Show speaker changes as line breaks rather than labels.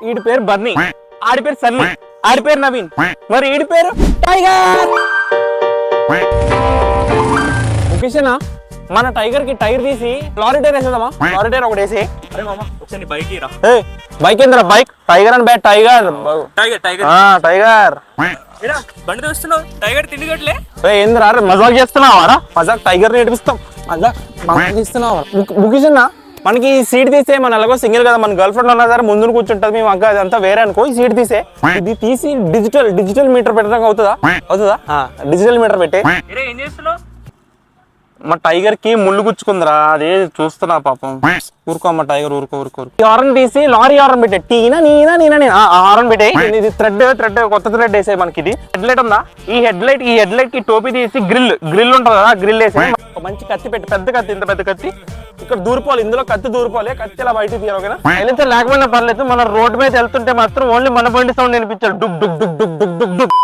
ఈడి పేరు బర్నీ, ఆడి పేరు సన్నీ, ఆడి పేరు నవీన్, మరి ఈడి పేరు టైగర్. ముఖేషనా మన టైగర్ కి టైర్ తీసి లారీ టైర్ వేసేద్దామా? లారీ టైర్ ఒకటి వేసి.
అరే మామ ఒకసారి బైక్ ఇరా.
బైక్ ఏంద్రా బైక్? టైగర్ అని bat tiger
tiger tiger
tiger.
బండి చూస్తున్నావు టైగర్ తిండిగట్లే.
ఏంద్రా మజాక్ చేస్తున్నావా? మజాక్ టైగర్ నేర్పిస్తాం. మజాక్ ఇస్తున్నావా? ముఖేషన్నా మనకి సీట్ తీసే మన ఎలాగో సింగిల్ కదా, మన గర్ల్ ఫ్రెండ్ ఉన్నా సరే ముందు కూర్చుంటది, మేము అక్క అదంతా వేరే అనుకో. ఈ సీట్ తీసే ఇది తీసి డిజిటల్ మీటర్ పెట్టడానికి అవుతుందా? డిజిటల్ మీటర్ పెట్టే.
ఏం చేస్తున్నావు?
మా టైగర్ కి ముళ్ళు గుచ్చుకుందిరా, అదే చూస్తున్నా పాపం. ఊరుకో అమ్మ టైగర్, ఊరుకో. ఈ హారన్ తీసి లారీ హారన్ పెట్టే, టీనా నీనా నీనా నేను హారన్ పెట్టే. ఇది థ్రెడ్ కొత్త థ్రెడ్ వేసే. మనకి ఇది హెడ్ లైట్ ఉందా? ఈ హెడ్ లైట్ కి టోపీ తీసి గ్రిల్ ఉంటుంది కదా, గ్రిల్ వేసి మంచి కత్తి పెట్టి, పెద్ద కత్తి, ఇంత పెద్ద కత్తి ఇక్కడ దూరిపోవాలి. ఇందులో కత్తి దూరిపోవాలి. కత్తి ఇలా బయటకు తీయాలి. ఓకేనా? అయితే లేకపోయినా పర్లేదు, మన రోడ్ మీద వెళ్తుంటే మాత్రం ఓన్లీ మన బండి సౌండ్ వినిపించాలి. Duc Duc Duc Duc Duc Duc Duc.